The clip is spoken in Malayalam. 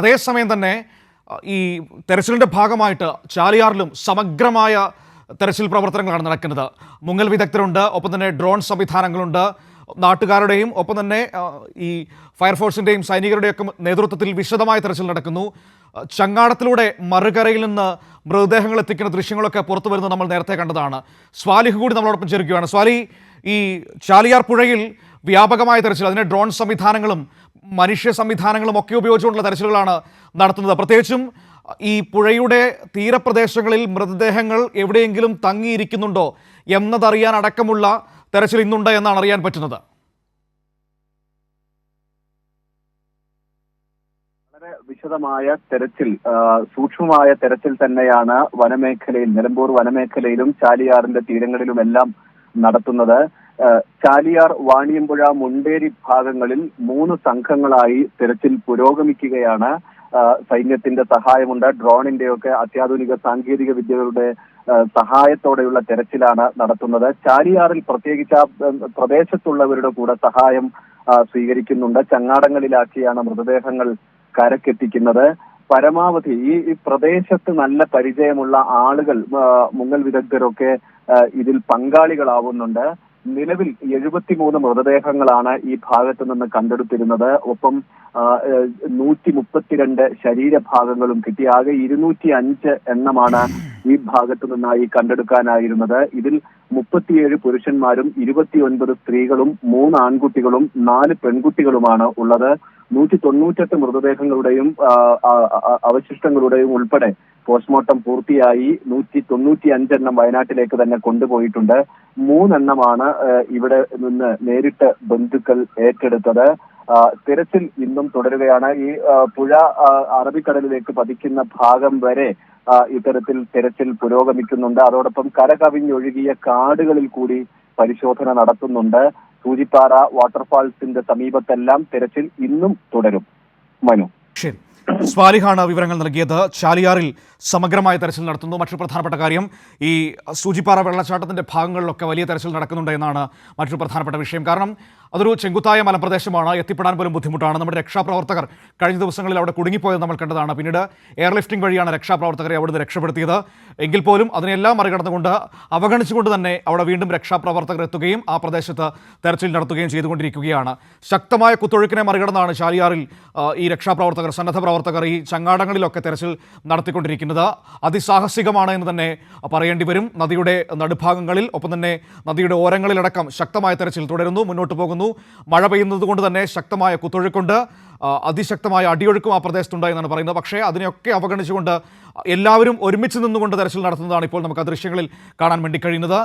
അതേസമയം തന്നെ ഈ തെരച്ചിലിൻ്റെ ഭാഗമായിട്ട് ചാലിയാറിലും സമഗ്രമായ തെരച്ചിൽ പ്രവർത്തനങ്ങളാണ് നടക്കുന്നത്. മുങ്ങൽ വിദഗ്ധരുണ്ട്, ഒപ്പം തന്നെ ഡ്രോൺ സംവിധാനങ്ങളുണ്ട്. നാട്ടുകാരുടെയും ഒപ്പം തന്നെ ഈ ഫയർഫോഴ്സിൻ്റെയും സൈനികരുടെയൊക്കെ നേതൃത്വത്തിൽ വിശദമായ തെരച്ചിൽ നടക്കുന്നു. ചങ്ങാടത്തിലൂടെ മറുകരയിൽ നിന്ന് മൃതദേഹങ്ങൾ എത്തിക്കുന്ന ദൃശ്യങ്ങളൊക്കെ പുറത്തു വരുന്നത് നമ്മൾ നേരത്തെ കണ്ടതാണ്. സ്വാലിഹ് കൂടി നമ്മളോടൊപ്പം ചേരുകയാണ്. സ്വാലി, ഈ ചാലിയാർ പുഴയിൽ വ്യാപകമായ തെരച്ചിൽ, അതിന് ഡ്രോൺ സംവിധാനങ്ങളും മനുഷ്യ സംവിധാനങ്ങളും ഒക്കെ ഉപയോഗിച്ചുകൊണ്ടുള്ള തെരച്ചിലുകളാണ് നടത്തുന്നത്. പ്രത്യേകിച്ചും ഈ പുഴയുടെ തീരപ്രദേശങ്ങളിൽ മൃതദേഹങ്ങൾ എവിടെയെങ്കിലും തങ്ങിയിരിക്കുന്നുണ്ടോ എന്നതറിയാൻ അടക്കമുള്ള തെരച്ചിൽ ഇന്നുണ്ട് എന്നാണ് അറിയാൻ പറ്റുന്നത്. വളരെ വിശദമായ തെരച്ചിൽ, സൂക്ഷ്മമായ തെരച്ചിൽ തന്നെയാണ് വനമേഖലയിൽ, നിലമ്പൂർ വനമേഖലയിലും ചാലിയാറിന്റെ തീരങ്ങളിലുമെല്ലാം നടത്തുന്നത്. ചാലിയാർ, വാണിയമ്പുഴ, മുണ്ടേരി ഭാഗങ്ങളിൽ 3 സംഘങ്ങളായി തെരച്ചിൽ പുരോഗമിക്കുകയാണ്. സൈന്യത്തിന്റെ സഹായമുണ്ട്, ഡ്രോണിന്റെയൊക്കെ അത്യാധുനിക സാങ്കേതിക വിദ്യകളുടെ സഹായത്തോടെയുള്ള തെരച്ചിലാണ് നടത്തുന്നത്. ചാലിയാറിൽ പ്രത്യേകിച്ച് ആ പ്രദേശത്തുള്ളവരുടെ കൂടെ സഹായം സ്വീകരിക്കുന്നുണ്ട്. ചങ്ങാടങ്ങളിലാക്കിയാണ് മൃതദേഹങ്ങൾ കരക്കെത്തിക്കുന്നത്. പരമാവധി ഈ പ്രദേശത്ത് നല്ല പരിചയമുള്ള ആളുകൾ, മുങ്ങൽ വിദഗ്ധരൊക്കെ ഇതിൽ പങ്കാളികളാവുന്നുണ്ട്. നിലവിൽ 73 മൃതദേഹങ്ങളാണ് ഈ ഭാഗത്ത് നിന്ന് കണ്ടെടുത്തിരുന്നത്. ഒപ്പം 132 ശരീരഭാഗങ്ങളും കിട്ടി. ആകെ 205 എണ്ണമാണ് ഈ ഭാഗത്തു നിന്നായി കണ്ടെടുക്കാനായിരുന്നത്. ഇതിൽ 37 പുരുഷന്മാരും 29 സ്ത്രീകളും 3 ആൺകുട്ടികളും 4 പെൺകുട്ടികളുമാണ് ഉള്ളത്. 198 മൃതദേഹങ്ങളുടെയും അവശിഷ്ടങ്ങളുടെയും ഉൾപ്പെടെ പോസ്റ്റ്മോർട്ടം പൂർത്തിയായി. 195 എണ്ണം വയനാട്ടിലേക്ക് തന്നെ കൊണ്ടുപോയിട്ടുണ്ട്. 3 എണ്ണമാണ് ഇവിടെ നിന്ന് നേരിട്ട് ബന്ധുക്കൾ ഏറ്റെടുത്തത്. തിരച്ചിൽ ഇന്നും തുടരുകയാണ്. ഈ പുഴ അറബിക്കടലിലേക്ക് പതിക്കുന്ന ഭാഗം വരെ ഇത്തരത്തിൽ തിരച്ചിൽ പുരോഗമിക്കുന്നുണ്ട്. അതോടൊപ്പം കരകവിഞ്ഞൊഴുകിയ കാടുകളിൽ കൂടി പരിശോധന നടത്തുന്നുണ്ട്. സൂചിപ്പാറ വാട്ടർഫാൾസിന്റെ സമീപത്തെല്ലാം തിരച്ചിൽ ഇന്നും തുടരും. മനു, ശരി. സ്വാലിഹാണ് വിവരങ്ങൾ നൽകിയത്. ചാലിയാറിൽ സമഗ്രമായ തെരച്ചിൽ നടത്തുന്നു. മറ്റൊരു പ്രധാനപ്പെട്ട കാര്യം, ഈ സൂചിപ്പാറ വെള്ളച്ചാട്ടത്തിൻ്റെ ഭാഗങ്ങളിലൊക്കെ വലിയ തെരച്ചിൽ നടക്കുന്നുണ്ട് എന്നാണ് മറ്റൊരു പ്രധാനപ്പെട്ട വിഷയം. കാരണം അതൊരു ചെങ്കുത്തായ മലപ്രദേശമാണ്, എത്തിപ്പെടാൻ പോലും ബുദ്ധിമുട്ടാണ്. നമ്മുടെ രക്ഷാപ്രവർത്തകർ കഴിഞ്ഞ ദിവസങ്ങളിൽ അവിടെ കുടുങ്ങിപ്പോയത് നമ്മൾ കണ്ടതാണ്. പിന്നീട് എയർലിഫ്റ്റിംഗ് വഴിയാണ് രക്ഷാപ്രവർത്തകരെ അവിടുന്ന് രക്ഷപ്പെടുത്തിയത്. എങ്കിൽ പോലും അതിനെല്ലാം മറികടന്നുകൊണ്ട്, അവഗണിച്ചുകൊണ്ട് തന്നെ അവിടെ വീണ്ടും രക്ഷാപ്രവർത്തകർ എത്തുകയും ആ പ്രദേശത്ത് തെരച്ചിൽ നടത്തുകയും ചെയ്തുകൊണ്ടിരിക്കുകയാണ്. ശക്തമായ കുത്തൊഴുക്കിനെ മറികടന്നാണ് ചാലിയാറിൽ ഈ രക്ഷാപ്രവർത്തകർ, സന്നദ്ധ പ്രവർത്തകർ ഈ ചങ്ങാടങ്ങളിലൊക്കെ തെരച്ചിൽ നടത്തിക്കൊണ്ടിരിക്കുന്നത്. അതിസാഹസികമാണ് എന്ന് തന്നെ പറയേണ്ടി വരും. നദിയുടെ നടുഭാഗങ്ങളിൽ, ഒപ്പം തന്നെ നദിയുടെ ഓരങ്ങളിലടക്കം ശക്തമായ തെരച്ചിൽ തുടരുന്നു, മുന്നോട്ട് പോകുന്നു. മഴ പെയ്യുന്നത് കൊണ്ട് തന്നെ ശക്തമായ കുത്തൊഴുക്കുണ്ട്, അതിശക്തമായ അടിയൊഴുക്കും ആ പ്രദേശത്തുണ്ടായി എന്നാണ് പറയുന്നത്. പക്ഷേ അതിനെയൊക്കെ അവഗണിച്ചുകൊണ്ട് എല്ലാവരും ഒരുമിച്ച് നിന്നുകൊണ്ട് തെരച്ചിൽ നടത്തുന്നതാണ് ഇപ്പോൾ നമുക്ക് ആ ദൃശ്യങ്ങളിൽ കാണാൻ വേണ്ടി കഴിയുന്നത്.